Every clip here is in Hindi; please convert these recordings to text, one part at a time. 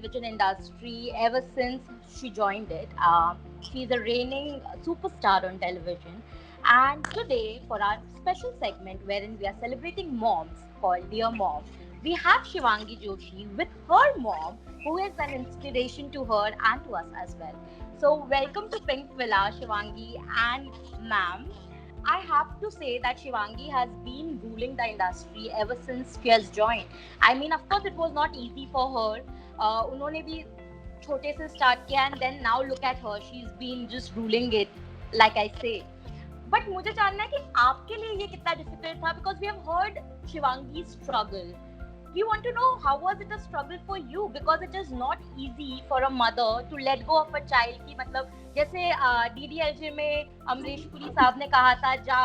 television industry ever since she joined it. She's a reigning superstar on television. And today, for our special segment wherein we are celebrating moms called Dear Mom, we have Shivangi Joshi with her mom, who is an inspiration to her and to us as well. So, welcome to Pink Villa, Shivangi and ma'am. I have to say that Shivangi has been ruling the industry ever since she has joined. I mean, of course, it was not easy for her. उन्होंने भी छोटे से start किया and then now look at her. She's been just ruling it, like I say. But मुझे जानना है कि आपके लिए ये कितना difficult था, because we have heard Shivangi's struggle. We want to know how was it a struggle for you, because it is not easy for a mother to let go of a child की मतलब जैसे DDLJ में अमरीश पुरी साहब ने कहा था जा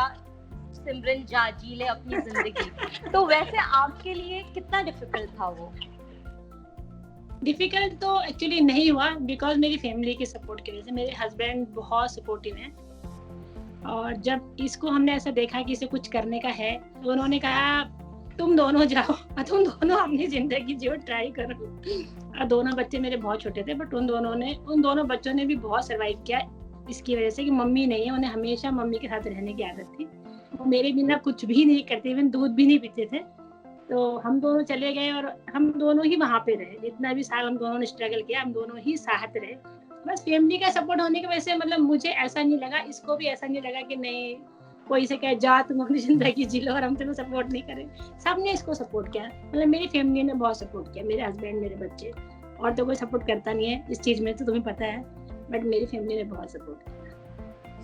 सिमरन जा जी ले अपनी जिंदगी, तो वैसे आपके लिए कितना डिफिकल्ट था वो? डिफिकल्ट तो एक्चुअली नहीं हुआ, बिकॉज मेरी फैमिली की सपोर्ट की वजह से। मेरे हस्बैंड बहुत सपोर्टिव हैं, और जब इसको हमने ऐसा देखा कि इसे कुछ करने का है तो उन्होंने कहा तुम दोनों जाओ, तुम दोनों अपनी जिंदगी जियो, ट्राई करो। और दोनों बच्चे मेरे बहुत छोटे थे, बट उन दोनों बच्चों ने भी बहुत सर्वाइव किया इसकी वजह से कि मम्मी नहीं है, उन्हें हमेशा मम्मी के साथ रहने की आदत थी। वो मेरे बिना कुछ भी नहीं करते, इवन दूध भी नहीं पीते थे। तो हम दोनों चले गए और हम दोनों ही वहाँ पे रहे, जितना भी साल हम दोनों ने स्ट्रगल किया, हम दोनों ही साथ रहे। बस फैमिली का सपोर्ट होने की वजह से मतलब मुझे ऐसा नहीं लगा, इसको भी ऐसा नहीं लगा कि नहीं कोई से कहे जा तुम अपनी जिंदगी जी लो और हम तुम्हें सपोर्ट नहीं करें। सबने इसको सपोर्ट किया, मतलब मेरी फैमिली ने बहुत सपोर्ट किया, मेरे हस्बैंड, मेरे बच्चे। और तो कोई सपोर्ट करता नहीं है इस चीज में, तो तुम्हें पता है, बट मेरी फैमिली ने बहुत सपोर्ट किया।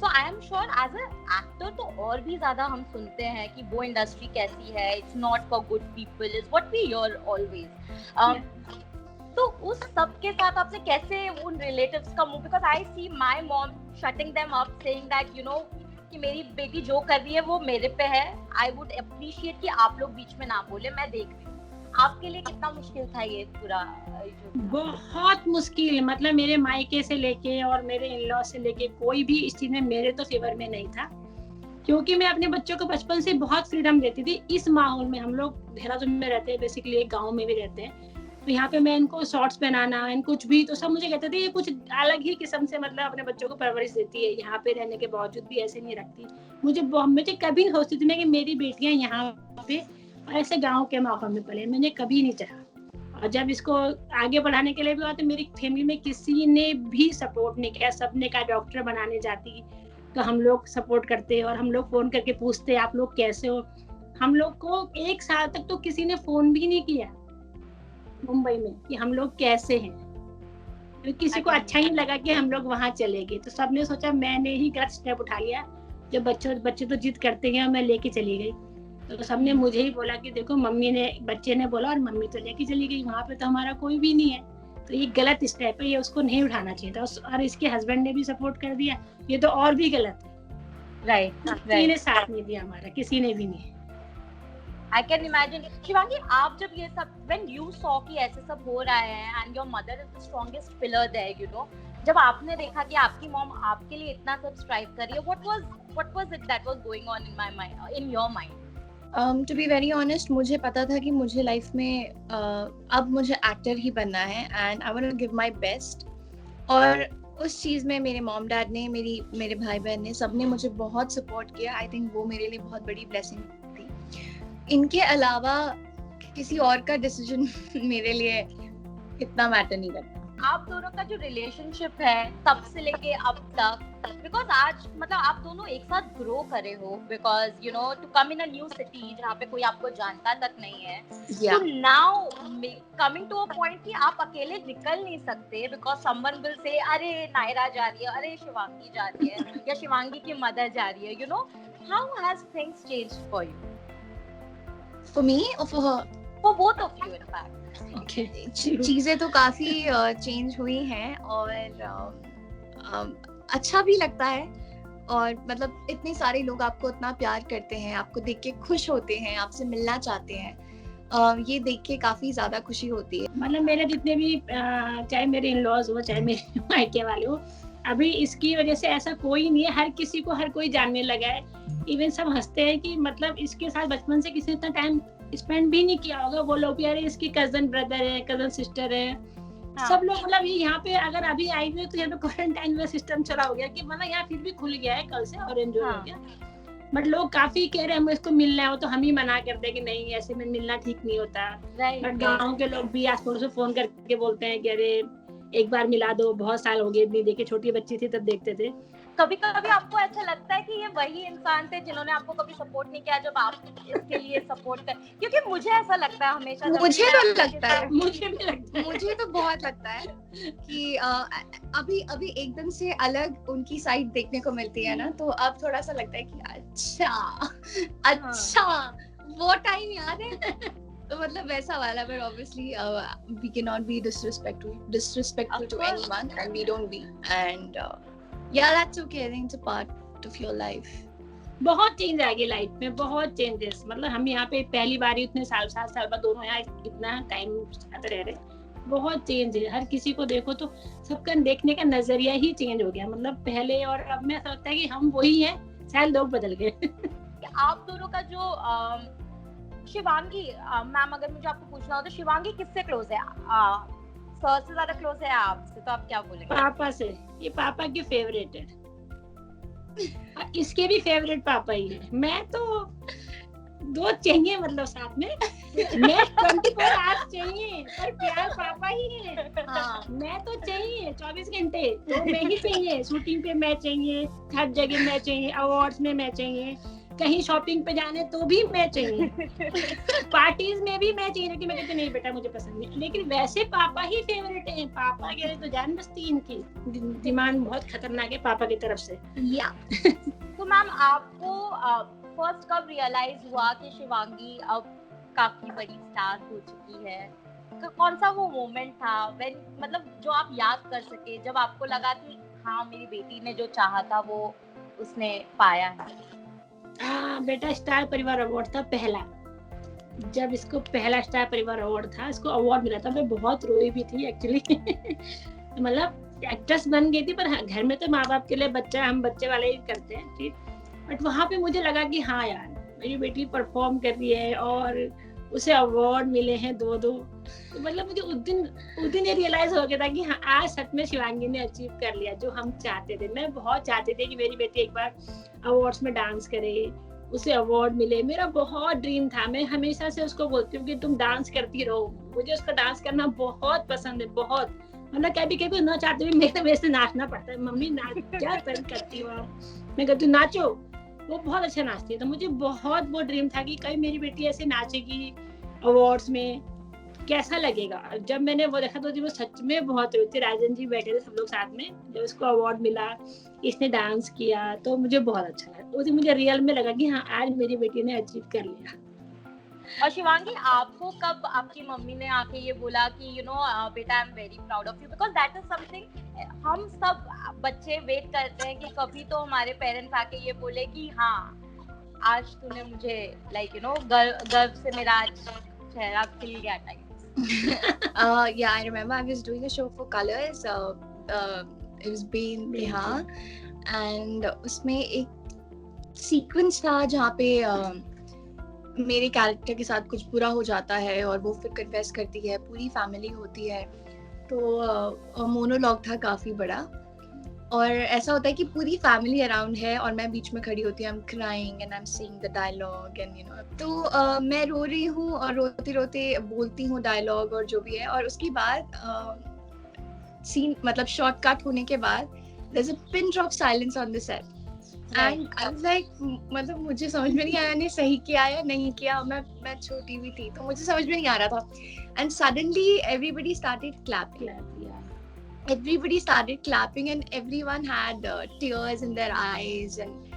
So I am sure as an actor तो और भी ज्यादा हम सुनते हैं कि वो इंडस्ट्री कैसी है, it's not for good people is what we hear always. तो उस सब के साथ आपने कैसे उन रिलेटिव्स का मुंह, because I see my mom shutting them up saying that you know कि मेरी बेटी जो कर रही है वो मेरे पे है, I would appreciate कि आप लोग बीच में ना बोले, मैं देख रही हूँ। आपके लिए कितना मुश्किल था ये पूरा? बहुत मुश्किल, मतलब मेरे मायके से लेके और मेरे इन-लॉ से लेके कोई भी इस चीज में मेरे तो फेवर में नहीं था, क्योंकि मैं अपने बच्चों को बचपन से बहुत फ्रीडम देती थी। इस माहौल में हम लोग देहरादून में रहते हैं, बेसिकली एक गाँव में भी रहते हैं, तो यहाँ पे मैं इनको शॉर्ट्स पहनाना एंड कुछ भी, तो सब मुझे कहते थे ये कुछ अलग ही किस्म से मतलब अपने बच्चों को परवरिश देती है, यहाँ पे रहने के बावजूद भी ऐसे नहीं रखती। मुझे कभी नहीं सोचती थी मैं कि मेरी बेटियां यहाँ पे ऐसे गांव के माहौल में पले, मैंने कभी नहीं चाहा। और जब इसको आगे बढ़ाने के लिए भी हुआ तो मेरी फैमिली में किसी ने भी सपोर्ट नहीं किया। सबने कहा डॉक्टर बनाने जाती, तो हम लोग सपोर्ट करते और हम लोग फोन करके पूछते आप लोग कैसे हो। हम लोग को 1 साल तक तो किसी ने फोन भी नहीं किया मुंबई में कि हम लोग कैसे हैं, तो किसी को अच्छा ही लगा कि हम लोग वहां चले गए। तो सबने सोचा मैंने ही गलत स्टेप उठा लिया, जब बच्चे तो जिद करते हैं, मैं लेके चली गई। तो सबने मुझे ही बोला कि देखो मम्मी ने, बच्चे ने बोला और मम्मी तो लेके चली गई, वहां पे तो हमारा कोई भी नहीं है, तो ये गलत स्टेप है, ये उसको नहीं उठाना चाहिए था। और इसके हस्बैंड ने भी सपोर्ट कर दिया, ये तो और भी गलत है। राइट, किसी ने साथ नहीं दिया हमारा, किसी ने भी नहीं। I can imagine. शिवांगी, आप जब ये सब, when you saw कि ऐसे सब हो रहा है and your mother is the strongest pillar there, you know, जब आपने देखा कि आपकी मॉम आपके लिए इतना सब स्ट्राइव कर रही है, what was it that was going on in my mind, in your mind? To be very honest, मुझे पता था कि मुझे लाइफ में अब मुझे एक्टर ही बनना है and I want to give my best। और उस चीज़ में मेरे मॉम डैड ने, मेरे भाई बहन ने, सबने मुझे बहुत सपोर्ट किया। आई थिंक वो मेरे लिए बहुत बड़ी ब्लेसिंग थी। इनके अलावा किसी और का डिसीजन मेरे लिए इतना मैटर नहीं करता। आप दोनों का जो रिलेशनशिप है तब से लेके अब तक, बिकॉज आज मतलब आप दोनों एक साथ ग्रो करे हो, because you know to come in a new city जहाँ पे कोई आपको जानता तक नहीं है, तो now coming to a point कि आप अकेले निकल नहीं सकते, बिकॉज समवन विल से अरे नायरा जा रही है, अरे शिवांगी जा रही है, या शिवांगी की मदर जा रही है, you know how has things changed for you? For me or for her? For both of you in fact. Okay. चीजें तो काफी चेंज हुई हैं और अच्छा भी लगता है, और मतलब इतने सारे लोग आपको इतना प्यार करते हैं, आपको देख के खुश होते हैं, आपसे मिलना चाहते हैं, ये देख के काफी ज्यादा खुशी होती है। मतलब मेरे जितने भी चाहे मेरे इन-लॉज हो चाहे मेरे मायके वाले हो, अभी इसकी वजह से ऐसा कोई नहीं है, हर किसी को हर कोई जानने लगा है। इवन सब हंसते हैं कि मतलब इसके साथ बचपन से किसी ने इतना टाइम स्पेंड भी नहीं किया होगा, वो लोग भी अरे इसकी कजन ब्रदर है, कजन सिस्टर है, सब लोग मतलब ये यहाँ पे अगर अभी आई हुई तो यहाँ पे क्वारंटाइन में सिस्टम चला हो गया कि मतलब यहाँ फिर भी खुल गया है कल से और एंजॉय हो गया, बट लोग काफी कह रहे हैं हमें इसको मिलना है, वो तो हम ही मना करते हैं कि नहीं ऐसे में मिलना ठीक नहीं होता। बट गाँव के लोग भी आस पड़ोस से फोन करके बोलते हैं कि अरे एक बार मिला दो, बहुत साल हो गए इतनी देखे, छोटी बच्ची थी तब देखते थे। कभी कभी आपको ऐसा लगता है कि ये वही इंसान थे जिन्होंने आपको कभी सपोर्ट नहीं किया जब आप इसके लिए सपोर्ट कर, क्योंकि मुझे ऐसा लगता है हमेशा, मुझे तो लगता है, मुझे भी लगता है, मुझे तो बहुत लगता है कि अभी एकदम से अलग उनकी साइड देखने को मिलती है ना, तो अब थोड़ा सा लगता है कि अच्छा वो टाइम याद है। तो मतलब वैसा वाला, but obviously we cannot be disrespectful to anyone, and we don't be, and yeah, that's okay. I think it's a part of your life. बहुत चेंज आ गई लाइफ में, बहुत चेंजेस, मतलब हम यहाँ पे पहली बार ही इतने 7 साल बाद दोनों यहाँ इतना टाइम साथ रह रहे, बहुत चेंज है। हर किसी को देखो तो सबका देखने का नजरिया ही चेंज हो गया, मतलब पहले और अब में ऐसा लगता है कि हम वही हैं, शायद लोग बदल गए। आप दोनों का जो शिवांगी मैम, अगर मुझे आपको पूछना हो तो शिवांगी किससे क्लोज है? सर से ज्यादा क्लोज है आपसे, तो आप क्या बोलेंगे? पापा से। ये पापा की फेवरेट है, इसके भी फेवरेट पापा ही है। मैं तो दो चाहिए, मतलब साथ में मैं 24 आवर्स चाहिए, पर प्यार पापा ही है। मैं तो चाहिए 24 घंटे, तो मैं ही चाहिए, शूटिंग पे मैं चाहिए, हर जगह मैं चाहिए, अवार्ड्स में मैं चाहिए, कहीं शॉपिंग पे जाने तो भी मैं चाहिए, पार्टीज में भी मैं चाहिए। कि मैं कहती नहीं बेटा मुझे पसंद नहीं, लेकिन वैसे पापा ही फेवरेट हैं। पापा के तो जान बसती इनकी, डिमांड बहुत खतरनाक है पापा की तरफ से। तो मैम आपको फर्स्ट कब रियलाइज हुआ कि शिवांगी अब काफी बड़ी स्टार हो चुकी है? कौन सा वो मोमेंट था when, मतलब जो आप याद कर सके, जब आपको लगा कि हाँ मेरी बेटी ने जो चाहा था वो उसने पाया है? बेटा स्टार परिवार अवार्ड था पहला, जब इसको पहला स्टार परिवार अवार्ड था, इसको अवार्ड मिला था, मैं बहुत रोई भी थी एक्चुअली। मतलब एक्ट्रेस बन गई थी, पर घर में तो माँ बाप के लिए बच्चा, हम बच्चे वाले ही करते हैं, ठीक। बट वहाँ पे मुझे लगा कि हाँ यार मेरी बेटी परफॉर्म कर रही है और उसे अवार्ड मिले हैं 2। तो मतलब मुझे उस दिन ये रियलाइज हो गया था कि हाँ आज सच में शिवांगी ने अचीव कर लिया जो हम चाहते थे। मैं बहुत चाहती थी कि मेरी बेटी एक बार अवार्ड्स में डांस करे, उसे अवार्ड मिले, मेरा बहुत ड्रीम था। मैं हमेशा से उसको बोलती हूँ कि तुम डांस करती रहो, मुझे उसका डांस करना बहुत पसंद है, बहुत। मतलब कभी ना चाहते हुए मेरे वैसे नाचना पड़ता है, मम्मी नाच क्या करती हो, मैं कहती हूँ नाचो, वो बहुत अच्छा नाचती है। तो मुझे बहुत वो ड्रीम था कि कभी मेरी बेटी ऐसे नाचेगी अवार्ड्स में, कैसा लगेगा। जब मैंने वो देखा तो वो सच में बहुत रोई थी। राजन जी बैठे थे सब लोग साथ में, जब उसको अवार्ड मिला, इसने डांस किया, तो मुझे बहुत अच्छा लगा। उस दिन मुझे रियल में लगा कि हाँ आज मेरी बेटी ने अचीव कर लिया। और शिवांगी आपको कब आपकी मम्मी ने आके ये बोला कि यू नो बेटा I am very proud of you, because that is something हम सब बच्चे वेट करते हैं कि कभी तो हमारे पेरेंट्स आके ये बोले कि हाँ आज तूने मुझे लाइक यू नो गर्व से मेरा आज चेहरा खिल गया type. Yeah, I remember I was doing a show for Colors. It was Bein Biha, and उसमें एक सीक्वेंस था जहाँ पे मेरे कैरेक्टर के साथ कुछ बुरा हो जाता है और वो फिर कन्फेस करती है, पूरी फैमिली होती है, तो मोनोलॉग था काफी बड़ा, और ऐसा होता है कि पूरी फैमिली अराउंड है और मैं बीच में खड़ी होती हूँ, I am crying and I am saying the dialogue and you know, तो मैं रो रही हूँ और रोते रोते बोलती हूँ डायलॉग और जो भी है, और उसके बाद सीन मतलब शॉर्ट कट होने के बाद there is a pinch of silence on the set and I was like, मतलब मुझे समझ में नहीं आया ने सही किया या नहीं किया, मैं छोटी भी थी तो मुझे समझ में नहीं आ रहा था, and suddenly everybody started clapping, everybody started clapping and everyone had tears in their eyes, and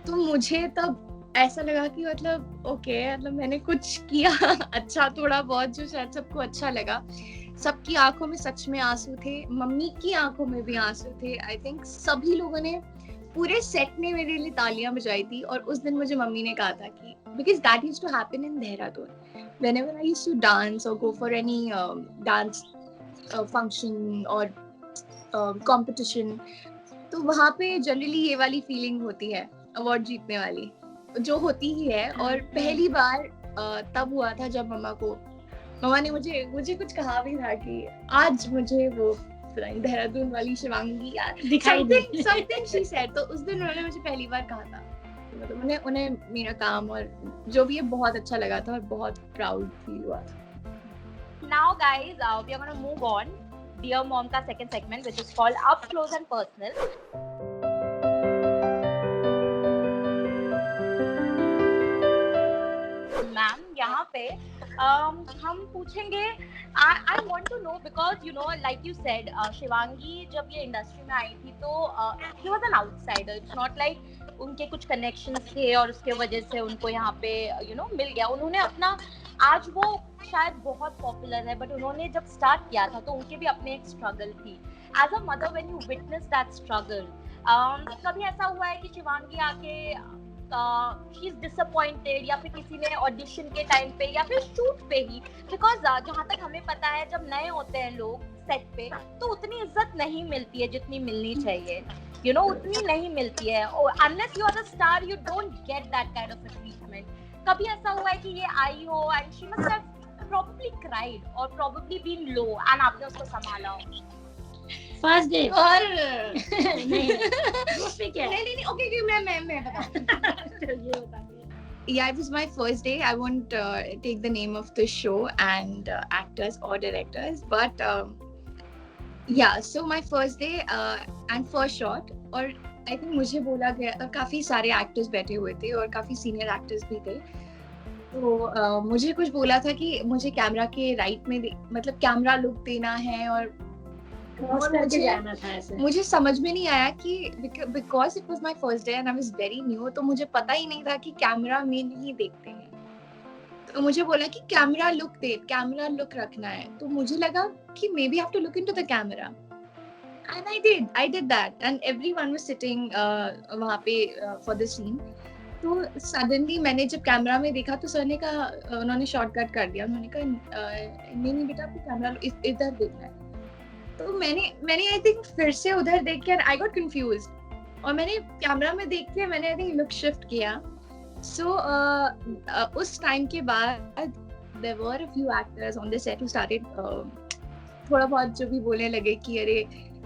तो मुझे तब ऐसा लगा कि मतलब ओके, मतलब मैंने कुछ किया अच्छा थोड़ा बहुत जो शायद सबको अच्छा लगा। सबकी आंखों में सच में आंसू थे, मम्मी की आंखों में भी आंसू थे। आई थिंक सभी लोगों ने, पूरे सेट ने मेरे लिए तालियां बजाई थी, और उस दिन मुझे मम्मी ने कहा था कि because that used to happen in Dehradun, whenever I used to dance और go for any dance function और कंपटीशन, तो वहाँ पे जनरली ये वाली फीलिंग होती है अवार्ड जीतने वाली, जो होती ही है। और पहली बार तब हुआ था जब मम्मा को मम्मा ने मुझे कुछ कहा भी था कि आज मुझे वो देहरादून वाली शिवांगी यार दिखाई दी। something she said, तो उस दिन उन्होंने मुझे पहली बार कहा था, मतलब उन्हें मेरा काम और जो भी है बहुत अच्छा लगा था और बहुत प्राउड फील हुआ था। Now guys, we are going to move on Dear Mom का second segment which is called Up Close and Personal. Ma'am यहाँ पे हम पूछेंगे, I want to know because you know like you said Shivangi जब ये इंडस्ट्री में आई थी तो she was an outsider. It's not like उनके कुछ कनेक्शंस थे और उसके वजह से उनको यहाँ पे मिल गया। उन्होंने अपना, आज वो शायद बहुत पॉपुलर है, बट उन्होंने जब स्टार्ट किया था तो उनके भी अपने एक स्ट्रगल थी। As a mother when you witness that struggle, कभी ऐसा हुआ है कि शिवांगी आके शी इज डिसअपॉइंटेड या फिर किसी ने ऑडिशन के टाइम पे या फिर शूट पे ही, बिकॉज जहाँ तक हमें पता है जब नए होते हैं लोग सेट पे तो उतनी इज्जत नहीं मिलती है जितनी मिलनी चाहिए, उतनी नहीं मिलती है। Unless you are the star you don't get that kind of treatment. कभी ऐसा हुआ है कि ये आई हो and she must have probably cried or probably been low and आपने उसको संभाला हो? फर्स्ट डे और नहीं ओके मैं बता Yeah, it was my first day. I won't take the name of the show and actors or directors, but yeah, so my first day and first shot, और I think मुझे बोला गया, काफी सारे एक्टर्स बैठे हुए थे और काफी सीनियर एक्टर्स भी थे, तो मुझे कुछ बोला था कि मुझे कैमरा के राइट में मतलब कैमरा लुक देना है, और मुझे समझ में नहीं आया कि because it was my first day and I was very new, तो मुझे पता ही नहीं था कि कैमरा में नहीं देखते हैं। तो मुझे बोला कि कैमरा लुक रखना है, तो मुझे लगा कि maybe have to look into the camera and I did that and everyone was sitting वहां पे फॉर द सीन। तो सडनली मैंने जब कैमरा में देखा तो सर ने कहा, उन्होंने शॉर्टकट कर दिया, उन्होंने कहा नहीं बेटा आपको कैमरा इधर देखना है। तो मैंने आई थिंक फिर से उधर देख के आई गॉट कंफ्यूज्ड और मैंने कैमरा में देख के मैंने आई थिंक लुक शिफ्ट किया। सो उस टाइम के बाद there were a few actors on the set who started थोड़ा बहुत जो भी बोलने लगे कि अरे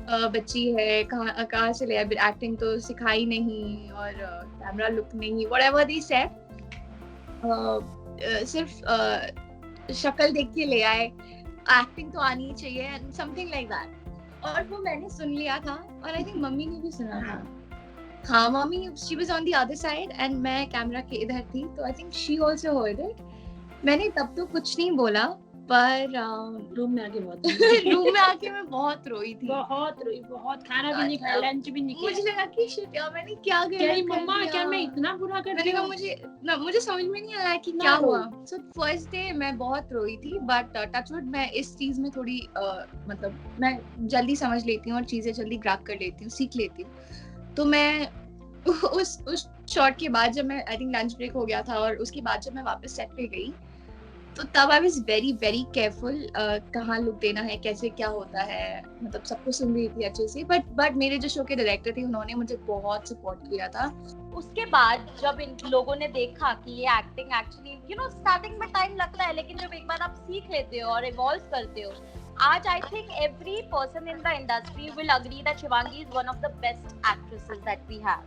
बच्ची है, कहाँ से ले आए, एक्टिंग तो सिखाई नहीं और कैमरा लुक नहीं, व्हाटएवर दे सेड, सिर्फ शक्ल देख के ले आए, एक्टिंग तो आनी चाहिए एंड समथिंग लाइक दैट। और वो मैंने सुन लिया था और आई थिंक मम्मी ने भी सुना था। हाँ, mummy she was on the other side and मैं कैमरा के इधर थी, तो I think she also heard it. मैंने तब तो कुछ नहीं बोला, पर रूम में आके मैं बहुत रोई थी, बहुत खाना भी नहीं खाया, लंच भी नहीं किया। मुझे लगा कि शिट यार मैंने क्या गलत मम्मा क्या मैं इतना बुरा कर दी हूं? मुझे समझ में नहीं आया कि क्या हुआ। सो फर्स्ट डे मैं बहुत रोई थी, बट टचवुड मैं इस चीज में थोड़ी मतलब मैं जल्दी समझ लेती हूँ और चीजें जल्दी ग्रैब कर लेती हूँ, सीख लेती हूँ। तो मैं उस शॉट के बाद जब मैं आई थिंक लंच ब्रेक हो गया था और उसके बाद जब मैं वापस सेट पे गई तो तब I was very very careful कहाँ लुक देना है, कैसे क्या होता है, मतलब सब कुछ सुन रही थी अच्छे से। बट मेरे जो शो के डायरेक्टर थे उन्होंने मुझे बहुत सपोर्ट किया था। उसके बाद जब इन लोगों ने देखा कि ये एक्टिंग एक्चुअली स्टार्टिंग में टाइम लगता है, लेकिन जब एक बार आप सीख लेते हो और इवॉल्व करते हो, आज I think every person in the industry will agree that Shivangi is one of the best actresses that we have.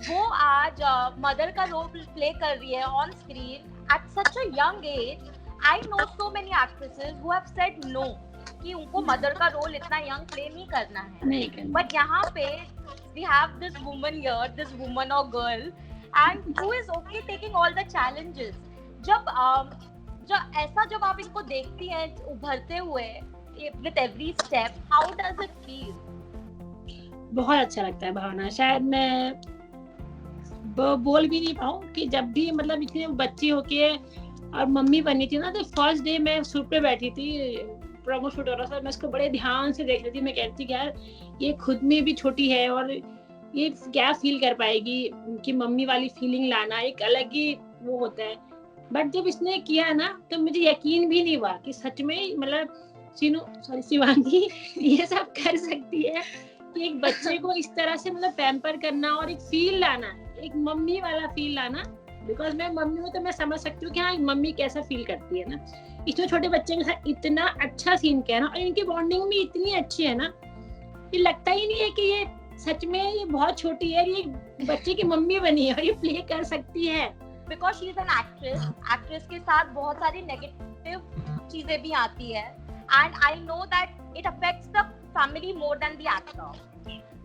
वो आज मदर का रोल प्ले कर रही है on screen at such a young age. I know so many actresses who have said no कि उनको मदर का रोल इतना यंग प्ले नहीं करना है, बट यहाँ पे we have this woman here, this woman or girl, and who is okay taking all the challenges. जब आप इनको देखती हैं उभरते हुए with every step, how does it feel? बहुत अच्छा लगता है भावना, शायद मैं बोल भी नहीं पाऊँ कि जब भी मतलब इतनी बच्ची होके और मम्मी बनी थी ना, तो फर्स्ट डे मैं शूट पे बैठी थी, प्रोमो शूट हो रहा था, मैं उसको बड़े ध्यान से देख रही थी। मैं कहती थी यार ये खुद में भी छोटी है और ये क्या फील कर पाएगी, कि मम्मी वाली फीलिंग लाना एक अलग ही वो होता है। बट जब इसने किया ना तो मुझे यकीन भी नहीं हुआ कि सच में मतलब शिवांगी ये सब कर सकती है, कि एक बच्चे को इस तरह से मतलब पैम्पर करना और एक फील लाना, एक मम्मी वाला फील लाना, बिकॉज मैं मम्मी हूँ तो मैं समझ सकती हूँ कि हाँ मम्मी कैसा फील करती है ना। इतने छोटे बच्चे के साथ इतना अच्छा सीन किया ना, और इनकी बॉन्डिंग भी इतनी अच्छी है ना, ये लगता ही नहीं है कि ये सच में ये बहुत छोटी है, ये बच्चे की मम्मी बनी है और ये प्ले कर सकती है। Because she is an actress, actress के साथ बहुत सारी नेगेटिव चीजें भी आती है, and I know that it affects the family more than the actor.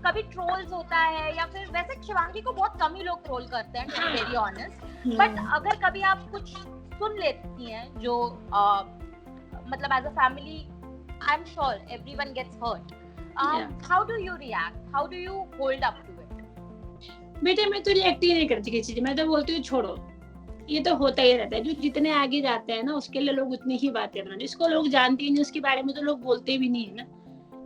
कभी ट्रोल्स होता है, या फिर वैसे शिवांगी को बहुत कम ही लोग ट्रोल करते हैं, to be very honest, but अगर कभी आप कुछ सुन लेती हैं जो मतलब as a family, I am sure everyone gets hurt. How do you react, how do you hold up to it? बेटे मैं तो रिएक्ट ही नहीं करती किसी चीज, मैं तो बोलती हूँ छोड़ो, ये तो होता ही रहता है। जो जितने आगे जाते हैं ना उसके लिए लोग उतनी ही बातें बनाते, जिसको लोग जानते ही नहीं उसके बारे में तो लोग बोलते भी नहीं है ना।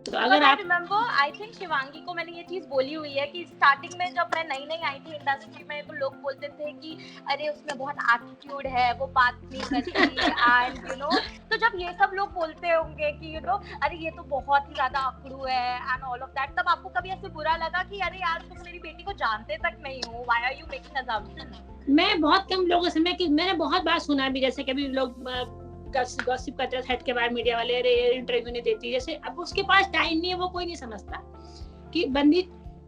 तो अगर आप रिमेम्बर, आई थिंक शिवांगी को मैंने ये चीज बोली हुई है कि स्टार्टिंग में जब मैं नई नई आई थी इंडस्ट्री में, तो लोग बोलते थे कि अरे उसमें बहुत एटीट्यूड है, वो बात नहीं करती, एंड यू नो, तो जब ये सब लोग बोलते होंगे कि यू नो अरे ये तो बहुत ही ज्यादा अकड़ू है एंड ऑल ऑफ दैट, तब आपको कभी ऐसे बुरा लगा कि अरे यार तुम मेरी बेटी को जानते तक नहीं हो, why are you making assumptions? मैं बहुत कम लोगों से मैंने बहुत बार सुना भी, जैसे कभी लोग गॉसिप करते हैं हेड के बाहर मीडिया वाले, अरे इंटरव्यू नहीं देती, जैसे अब उसके पास टाइम नहीं है, वो कोई नहीं समझता कि बंदी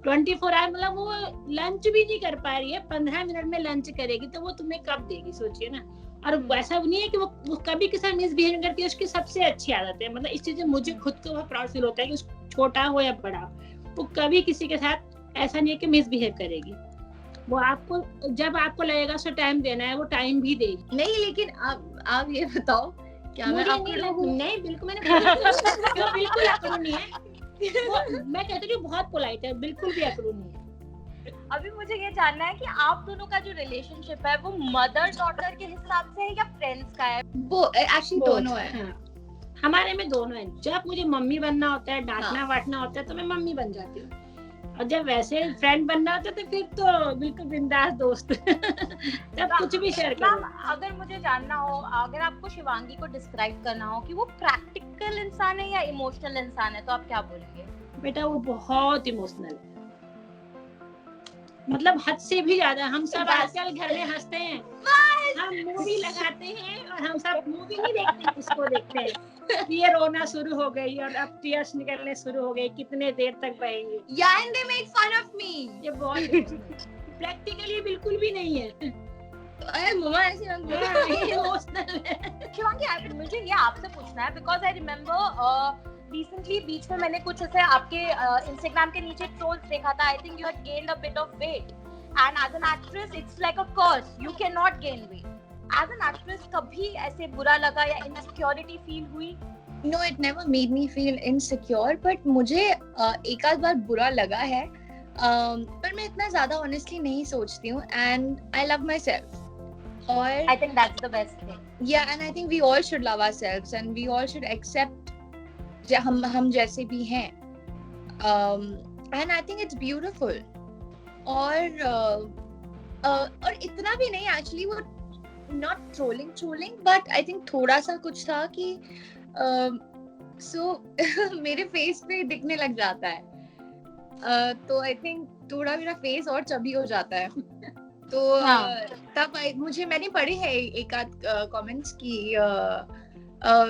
24 आवर, मतलब वो लंच भी नहीं कर पा रही है, 15 मिनट में लंच करेगी तो वो तुम्हें कब देगी, सोचिए ना। और वैसा नहीं है कि वो कभी किसी मिसबिहेव करती है, उसकी सबसे अच्छी आदत है, मतलब इस चीज से मुझे खुद को बहुत प्राउड फील होता है कि छोटा हो या बड़ा, वो कभी किसी के साथ ऐसा नहीं है कि मिसबिहेव करेगी। वो आपको जब आपको लगेगा उसको टाइम देना है वो टाइम भी देगी। नहीं, लेकिन आप ये बताओ, क्या मैं अकड़ू हूँ? नहीं बिल्कुल, मैंने बिल्कुल अकड़ू नहीं है, मैं कहती हूँ बहुत पोलाइट है, बिल्कुल भी अकड़ू नहीं है। अभी मुझे ये जानना है कि आप दोनों का जो रिलेशनशिप है वो मदर डॉटर के हिसाब से है या फ्रेंड्स का है? वो एक्चुअली दोनों है। हाँ, हमारे में दोनों है। जब मुझे मम्मी बनना होता है, डांटना वाटना होता है, तो मैं मम्मी बन जाती हूँ, और जब वैसे फ्रेंड बनना होता है तो फिर तो बिल्कुल बिंदास दोस्त तब कुछ भी शेयर करो। अगर मुझे जानना हो, अगर आपको शिवांगी को डिस्क्राइब करना हो कि वो प्रैक्टिकल इंसान है या इमोशनल इंसान है, तो आप क्या बोलेंगे? बेटा वो बहुत इमोशनल है, मतलब हद से भी ज्यादा। हम सब आजकल घर में हंसते हैं, हम मूवी लगाते हैं और हम सब मूवी नहीं देखते, इसको देखते हैं। ये रोना शुरू हो गई और अब टीयर्स निकलने शुरू हो गए, कितने देर तक बहेंगे। Yeah, and they make fun of me. ये बहुत प्रैक्टिकली बिल्कुल भी नहीं है। अरे मम्मा ऐसे इमोशनल है। शिवांगी, मुझे ये आपसे पूछना है, बिकॉज आई रिमेम्बर रिसेंटली बीच में मैंने कुछ ऐसे आपके इंस्टाग्राम के नीचे ट्रोल्स देखा था। I think you had gained a bit of weight, and as an actress it's like a curse, you can not gain weight. As an actress कभी ऐसे बुरा लगा या इनसिक्योरिटी फील हुई? No, it never made me feel insecure, but मुझे एक आध बार बुरा लगा है, पर मैं इतना ज्यादा honestly नहीं सोचती हूँ, and I love myself. और I think that's the best thing. Yeah, and I think we all should love ourselves, and we all should accept हम जैसे भी हैं, and I think it's beautiful. और इतना भी नहीं actually, वो not trolling, but I think थोड़ा सा कुछ था कि मेरे फेस पे दिखने लग जाता है, तो आई थिंक थोड़ा मेरा फेस और चबी हो जाता है, तो तब मैंने पढ़े हैं एक आध कमेंट्स की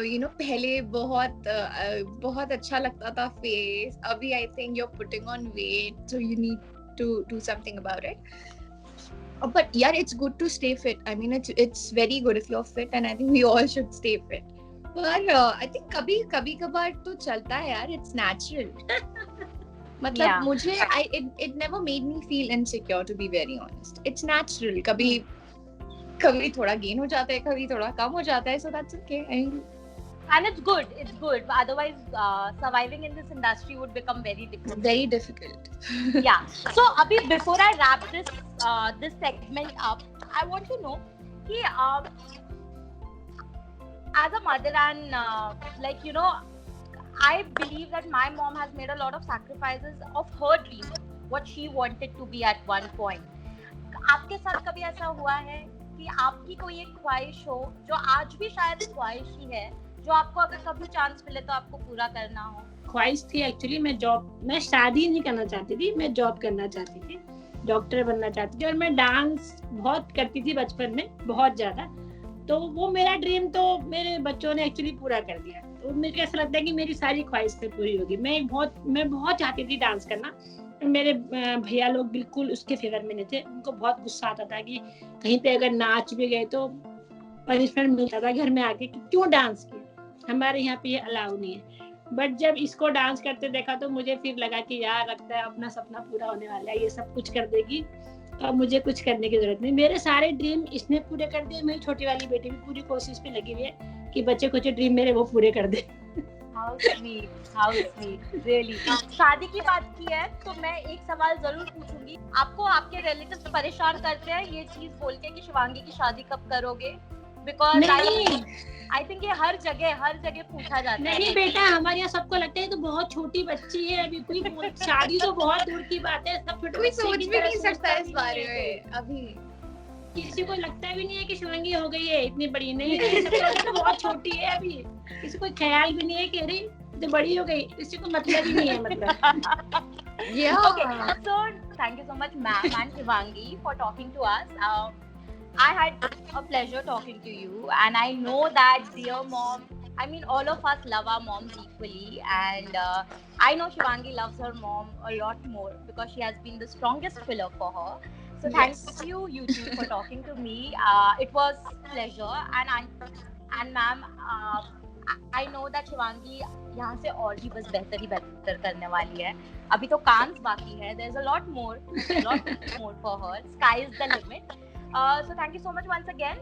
यू नो पहले बहुत अच्छा लगता था फेस, अभी I think you are putting on weight, so you need to do something about it. But yeah, it's good to stay fit. I mean, it's very good if you're fit, and I think we all should stay fit. But I think कभी कभार तो चलता है यार, it's natural. मतलब मुझे it never made me feel insecure, to be very honest. It's natural. कभी थोड़ा gain हो जाता है, कभी थोड़ा कम हो जाता है, so that's okay. I mean, and it's good. Otherwise, surviving in this industry would become very difficult. Very difficult. Yeah. So, abhi, before I wrap this segment up, I want to know, as a mother and like you know, I believe that my mom has made a lot of sacrifices of her dreams, what she wanted to be at one point. आपके साथ कभी ऐसा हुआ है कि आपकी कोई एक ख्वाहिश हो जो आज भी शायद ख्वाहिश ही है, जो आपको अगर कभी चांस मिले तो आपको पूरा करना हो? ख्वाहिश थी एक्चुअली, मैं शादी नहीं करना चाहती थी, मैं जॉब करना चाहती थी, डॉक्टर बनना चाहती थी और मैं डांस बहुत करती थी बचपन में, बहुत ज्यादा। तो वो मेरा ड्रीम तो मेरे बच्चों ने एक्चुअली पूरा कर दिया। तो मुझे ऐसा लगता है कि मेरी सारी ख्वाहिशें पूरी होगी। मैं बहुत चाहती थी डांस करना। मेरे भैया लोग बिल्कुल उसके फेवर में नहीं थे। उनको बहुत गुस्सा आता था कि कहीं पे अगर नाच भी गए तो पनिशमेंट मिलता था घर में आके कि क्यों डांस किया, हमारे यहाँ पे ये अलाउ नहीं है। बट जब इसको डांस करते देखा तो मुझे फिर लगा कि यार लगता है अपना सपना पूरा होने वाला है, ये सब कुछ कर देगी और मुझे कुछ करने की जरूरत नहीं। मेरे सारे ड्रीम इसने पूरे कर दिए। मेरी छोटी वाली बेटी भी पूरी कोशिश पे लगी हुई है कि बच्चे कुछ ड्रीम मेरे वो पूरे कर दे। How sweet, really. शादी की बात की है तो मैं एक सवाल जरूर पूछूंगी। आपको आपके रिलेटिव्स परेशान करते हैं ये चीज बोल के कि शिवांगी की शादी कब करोगे? बिकॉज आई थिंक ये हर जगह पूछा जाता है। नहीं बेटा, हमारे यहाँ सबको लगता है तो बहुत छोटी बच्ची है अभी, कोई शादी तो बहुत दूर की बात है। सब छोटे, कोई सोच भी नहीं सकता इस बारे में अभी। किसी को लगता भी नहीं है कि शिवांगी हो गई है इतनी बड़ी, नहीं सबको तो बहुत छोटी है अभी। किसी को ख्याल भी नहीं है कि अरे तो बड़ी हो गई, किसी को मतलब ही नहीं है मतलब। Yeah. Okay, so thank you so much, ma'am and Shivangi, for talking to us. I had a pleasure talking to you, and I know that dear mom, I mean all of us love our moms equally, and I know Shivangi loves her mom a lot more because she has been the strongest pillar for her. So thanks you two for talking to me. It was pleasure, and ma'am, I know that Shivangi यहाँ से और भी बस बेहतर करने वाली है। अभी तो कांस बाकी है। There's a lot more for her. Sky is the limit. So thank you so much once again,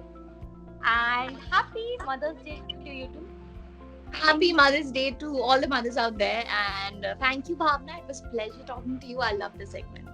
and happy Mother's Day to you too. Happy Mother's Day to all the mothers out there, and thank you, Bhavna. It was a pleasure talking to you. I love this segment.